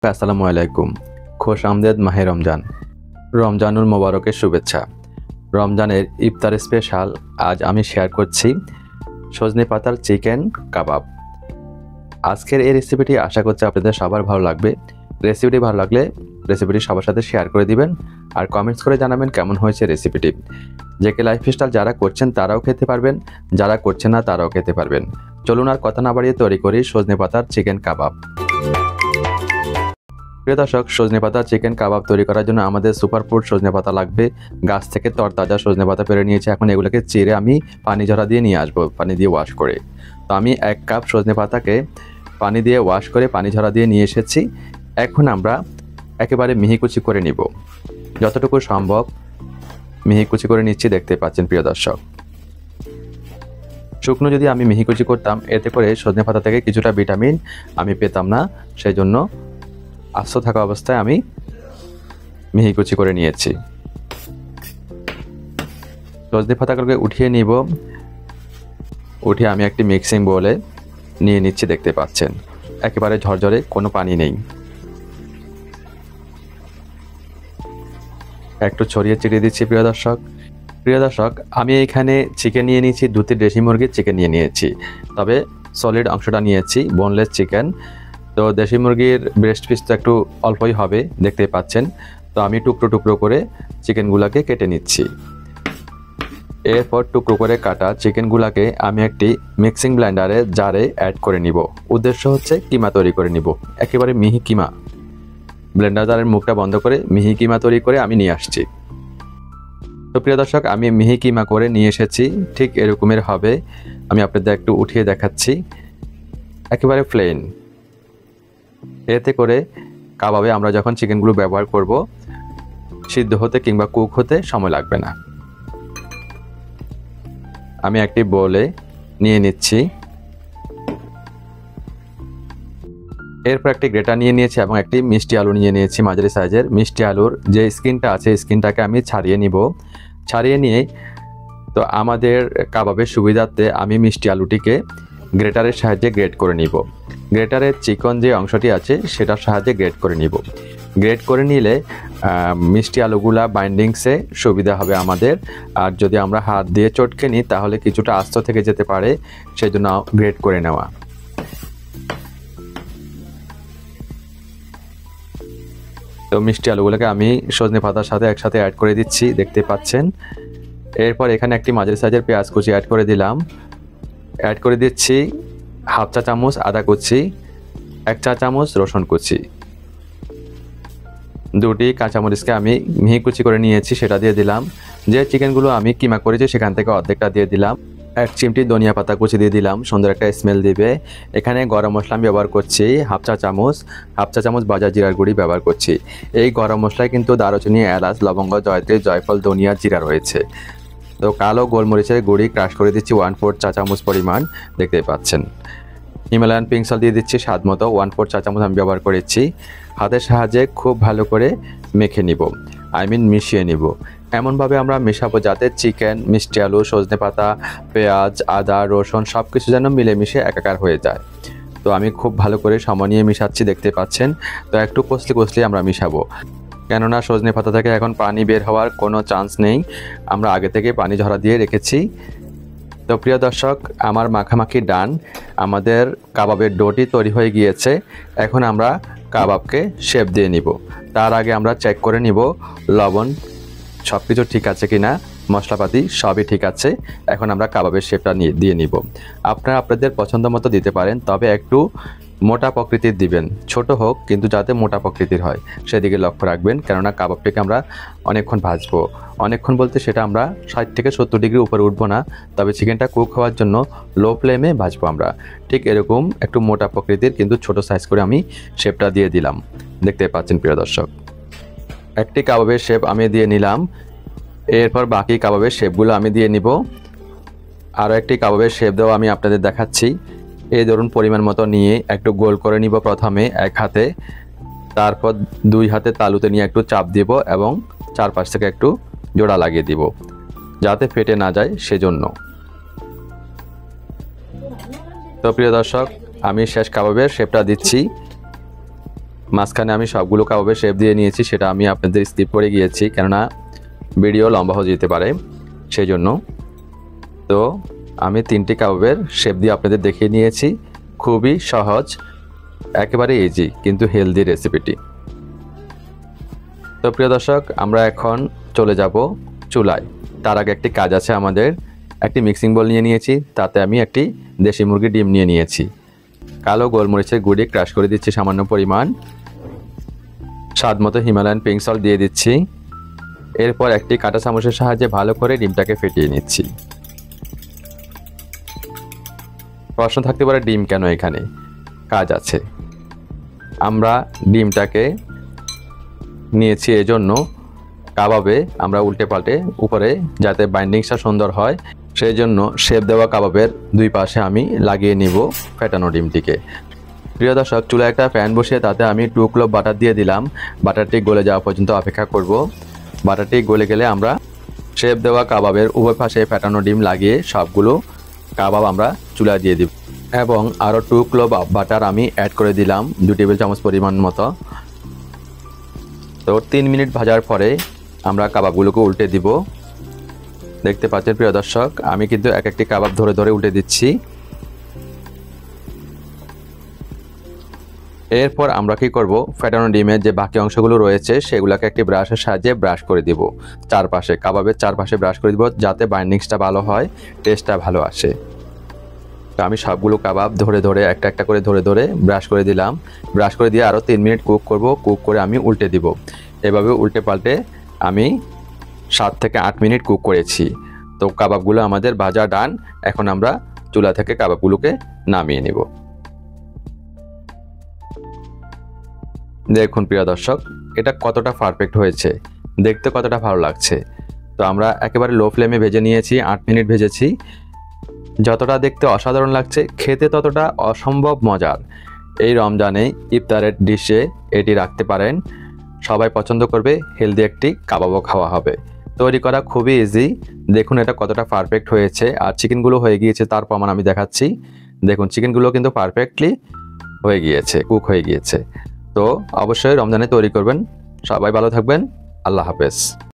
আসসালামু আলাইকুম। খুশ আমদেদ মাহে রমজান। রমজানুল মোবারকের শুভেচ্ছা। রমজানের ইফতার স্পেশাল আজ আমি শেয়ার করছি সজনে পাতার চিকেন কাবাব। আজকের এই রেসিপিটি আশা করছি আপনাদের সবার ভালো লাগবে। রেসিপিটি ভালো লাগলে রেসিপিটি সবার সাথে শেয়ার করে দিবেন আর কমেন্টস করে জানাবেন কেমন হয়েছে রেসিপিটি। জেকে লাইফস্টাইল যারা করছেন তারাও খেতে পারবেন, যারা করছেন না তারাও খেতে পারবেন। চলুন আর কথা না বাড়িয়ে তৈরি করি সজনে পাতার চিকেন কাবাব। প্রিয় দর্শক, সজনে পাতা চিকেন কাবাব তৈরি করার জন্য আমাদের সুপারফুড সজনে পাতা লাগবে। গাছ থেকে তরতাজা সজনে পাতা পেরে নিয়েছি। এখন এগুলোকে চিড়ে আমি পানি ঝরা দিয়ে নিয়ে আসবো, পানি দিয়ে ওয়াশ করে। তো আমি 1 কাপ সজনে পাতাকে পানি দিয়ে ওয়াশ করে পানি ঝরা দিয়ে নিয়ে এসেছি। এখন আমরা একেবারে মিহি করে নিব, যতটুকু সম্ভব মিহি করে নিচ্ছি, দেখতে পাচ্ছেন প্রিয় দর্শক। শুকনো যদি আমি মিহি করতাম এতে করে সজনে পাতা থেকে কিছুটা ভিটামিন আমি পেতাম না, সেই জন্য আস্ত থাকা অবস্থায় আমি মিহি করে নিয়েছি। সজনে পাতাগুলোকে উঠিয়ে নিব, উঠিয়ে আমি একটি মিক্সিং বোলে নিয়ে নিচ্ছি, দেখতে পাচ্ছেন একেবারে ঝরঝরে, কোনো পানি নেই। একটু ছড়িয়ে ছিটিয়ে দিচ্ছি প্রিয় দর্শক। আমি এখানে চিকেন নিয়ে নিয়েছি, 2টি দেশি মুরগির চিকেন নিয়ে নিয়েছি, তবে সলিড অংশটা নিয়েছি, বোনলেস চিকেন। তো দেশি মুরগির ব্রেস্ট পিস তো একটু অল্পই হবে, দেখতে পাচ্ছেন। তো আমি টুকরো করে চিকেনগুলোকে কেটে নিচ্ছি। এরপর টুকরো করে কাটা চিকেনগুলোকে আমি একটি মিক্সিং ব্লেন্ডারে জারে অ্যাড করে নিব। উদ্দেশ্য হচ্ছে কিমা তৈরি করে নিব, একেবারে মিহি কিমা। ব্লেন্ডার জারের মুখটা বন্ধ করে মিহি কিমা তৈরি করে আমি নিয়ে আসছি। তো প্রিয় দর্শক, আমি মিহি কিমা করে নিয়ে এসেছি, ঠিক এরকমের হবে। আমি আপনাদের একটু উঠিয়ে দেখাচ্ছি, একেবারে প্লেন। এতে করে কাবাবে আমরা যখন চিকেনগুলো ব্যবহার করব সিদ্ধ হতে কিংবা কুক হতে সময় লাগবে না। আমি একটি বোলে নিয়ে নিচ্ছি। এরপর একটি গ্রেটার নিয়ে নিয়েছি এবং একটি মিষ্টি আলু নিয়ে নিয়েছি, মাঝারি সাইজের। মিষ্টি আলুর যে স্কিনটা আছে স্কিনটাকে আমি ছাড়িয়ে নিব। ছাড়িয়ে নিয়ে তো আমাদের কাবাবের সুবিধার্থে আমি মিষ্টি আলুটিকে গ্রেটারের সাহায্যে গ্রেট করে নিব। গ্রেটারের চিকন যে অংশটি আছে সেটার সাহায্যে গ্রেট করে নিব। গ্রেট করে নিলে মিষ্টি আলুগুলা বাইন্ডিংসে সুবিধা হবে আমাদের। আর যদি আমরা হাত দিয়ে চটকে নিই তাহলে কিছুটা আস্ত থেকে যেতে পারে, সেই জন্য গ্রেট করে নেওয়া। তো মিষ্টি আলুগুলোকে আমি সজনে পাতার সাথে একসাথে অ্যাড করে দিচ্ছি, দেখতে পাচ্ছেন। এরপর এখানে একটি মাঝারি সাইজের পেঁয়াজ কুচি অ্যাড করে দিলাম। অ্যাড করে দিচ্ছি 1/2 চা চামচ আদা কুচি, 1 চা চামচ রসুন কুচি। 2টি কাঁচামরিচকে আমি মিহি করে নিয়েছি, সেটা দিয়ে দিলাম। যে চিকেনগুলো আমি কিমা করেছি সেখান থেকে অর্ধেকটা দিয়ে দিলাম। 1 চিমটি ধনিয়া পাতা কুচি দিয়ে দিলাম, সুন্দর একটা স্মেল দিবে। এখানে গরম মশলা আমি ব্যবহার করছি 1/2 চা চামচ ভাজা জিরার গুঁড়ি ব্যবহার করছি। এই গরম মশলায় কিন্তু দারুচিনি, এলাচ, লবঙ্গ, জয়ত্রী, জয়ফল, ধনিয়া, জিরা রয়েছে। তো কালো গোলমরিচের গুঁড়ি ক্রাশ করে দিচ্ছি 1/4 চা চামচ পরিমাণ, দেখতে পাচ্ছেন। হিমালয়ান পিঙ্ক সল্ট দিয়ে দিচ্ছি স্বাদ মতো, 1/4 চা চামচ আমি ব্যবহার করেছি। হাতের সাহায্যে খুব ভালো করে মেখে নিব, মিশিয়ে নিব। এমনভাবে আমরা মেশাবো যাতে চিকেন, মিষ্টি আলু, সজনে পাতা, পেঁয়াজ, আদা, রসুন সব কিছু যেন মিলেমিশে একাকার হয়ে যায়। তো আমি খুব ভালো করে সময় নিয়ে মিশাচ্ছি, দেখতে পাচ্ছেন। তো একটু কষলি আমরা মিশাবো, কেননা সজনে পাতা থেকে এখন পানি বের হওয়ার কোনো চান্স নেই, আমরা আগে থেকে পানি ঝরা দিয়ে রেখেছি। তো প্রিয় দর্শক, আমার মাখামাখি ডান, আমাদের কাবাবের ডোটি তৈরি হয়ে গিয়েছে। এখন আমরা কাবাবকে শেপ দিয়ে নিব। তার আগে আমরা চেক করে নিব লবণ সব কিছু ঠিক আছে কিনা, মশলাপাতি সবই ঠিক আছে। এখন আমরা কাবাবের শেপটা দিয়ে নিব। আপনারা আপনাদের পছন্দ মতো দিতে পারেন, তবে একটু মোটা প্রকৃতির দিবেন, ছোট হোক কিন্তু যাতে মোটা প্রকৃতির হয় সেদিকে লক্ষ্য রাখবেন, কেননা কাবাবটিকে আমরা অনেকক্ষণ ভাজবো। অনেকক্ষণ বলতে সেটা আমরা 60 থেকে 70 ডিগ্রি উপরে উঠবো না, তবে চিকেনটা কুক হওয়ার জন্য লো ফ্লেমে ভাজবো আমরা। ঠিক এরকম একটু মোটা প্রকৃতির কিন্তু ছোট সাইজ করে আমি শেপটা দিয়ে দিলাম, দেখতে পাচ্ছেন প্রিয় দর্শক। একটি কাবাবের শেপ আমি দিয়ে নিলাম, এরপর বাকি কাবাবের শেপগুলো আমি দিয়ে নিব। আরও একটি কাবাবের শেপ দেওয়া আমি আপনাদের দেখাচ্ছি। এই ধরুন পরিমাণ মতো নিয়ে একটু গোল করে নিব প্রথমে 1 হাতে, তারপর 2 হাতে তালুতে নিয়ে একটু চাপ দিব এবং চারপাশ থেকে একটু জোড়া লাগিয়ে দিব। যাতে ফেটে না যায় সেজন্য। তো প্রিয় দর্শক, আমি শেষ কাবাবের শেপটা দিচ্ছি। মাঝখানে আমি সবগুলো কাবাবের শেপ দিয়ে নিয়েছি, সেটা আমি আপনাদের স্কিপ করে গিয়েছি, কেননা ভিডিও লম্বা হয়ে যেতে পারে সেই জন্য। তো আমি 3টি কাবাবের শেপ দিয়ে আপনাদের দেখিয়ে নিয়েছি। খুবই সহজ, একেবারে ইজি কিন্তু হেলদি রেসিপিটি। তো প্রিয় দর্শক, আমরা এখন চলে যাব চুলায়। তার আগে একটি কাজ আছে আমাদের। একটি মিক্সিং বোল নিয়ে নিয়েছি, তাতে আমি একটি দেশি মুরগির ডিম নিয়ে নিয়েছি। কালো গোলমরিচের গুঁড়ি ক্রাশ করে দিচ্ছি সামান্য পরিমাণ। স্বাদ মতো হিমালয়ান পিঙ্ক সল্ট দিয়ে দিচ্ছি। এরপর একটি কাঁটা চামচের সাহায্যে ভালো করে ডিমটাকে ফেটিয়ে নিচ্ছি। প্রশ্ন থাকতে পারে ডিম কেন এখানে? কাজ আছে। আমরা ডিমটাকে নিয়েছি এজন্য কাবাবে আমরা উল্টে পাল্টে উপরে যাতে বাইন্ডিংসটা সুন্দর হয় সেই জন্য শেপ দেওয়া কাবাবের 2 পাশে আমি লাগিয়ে নিব ফেটানো ডিমটিকে। প্রিয় দর্শক, চুলায় একটা প্যান বসিয়ে তাতে আমি 2 ক্লোভ বাটার দিয়ে দিলাম। বাটারটি গলে যাওয়া পর্যন্ত অপেক্ষা করব। বাটারটি গলে গেলে আমরা শেপ দেওয়া কাবাবের উভয় পাশে ফেটানো ডিম লাগিয়ে সবগুলো কাবাব আমরা চুলায় দিয়ে দিব এবং আরও 2 ক্লোভ বাটার আমি অ্যাড করে দিলাম 2 টেবিল চামচ পরিমাণ মতো। তো 3 মিনিট ভাজার পরে আমরা কাবাবগুলোকে উল্টে দিব। দেখতে পাচ্ছেন প্রিয় দর্শক, আমি কিন্তু এক একটি কাবাব ধরে ধরে উল্টে দিচ্ছি। এরপর আমরা কি করব, ফেটানো ডিমের যে বাকি অংশগুলো রয়েছে সেগুলোকে একটি ব্রাশের সাহায্যে ব্রাশ করে দিব। চারপাশে কাবাবের চারপাশে ব্রাশ করে দিব যাতে বাইন্ডিংসটা ভালো হয়, টেস্টটা ভালো আসে। তো আমি সবগুলো কাবাব ধরে ধরে একটা একটা করে ধরে ধরে ব্রাশ করে দিলাম। ব্রাশ করে দিয়ে আরও 3 মিনিট কুক করব। কুক করে আমি উল্টে দিব। এভাবে উল্টে পাল্টে আমি 7 থেকে 8 মিনিট কুক করেছি। তো কাবাবগুলো আমাদের ভাজা ডান। এখন আমরা চুলা থেকে কাবাবগুলোকে নামিয়ে নেব। দেখুন প্রিয় দর্শক, এটা কতটা পারফেক্ট হয়েছে, দেখতে কতটা ভালো লাগছে। তো আমরা একেবারে লো ফ্লেমে ভেজে নিয়েছি, 8 মিনিট ভেজেছি। যতটা দেখতে অসাধারণ লাগছে, খেতে ততটা অসম্ভব মজার। এই রমজানে ইফতারের ডিশে এটি রাখতে পারেন, সবাই পছন্দ করবে। হেলদি একটি কাবাবও খাওয়া হবে। তৈরি করা খুবই ইজি। দেখুন এটা কতটা পারফেক্ট হয়েছে। আর চিকেনগুলো হয়ে গিয়েছে তার প্রমাণ আমি দেখাচ্ছি। দেখুন চিকেনগুলো কিন্তু পারফেক্টলি হয়ে গিয়েছে, কুক হয়ে গিয়েছে। তো অবশ্যই রমজানে তৈরি করবেন। সবাই ভালো থাকবেন। আল্লাহ হাফেজ।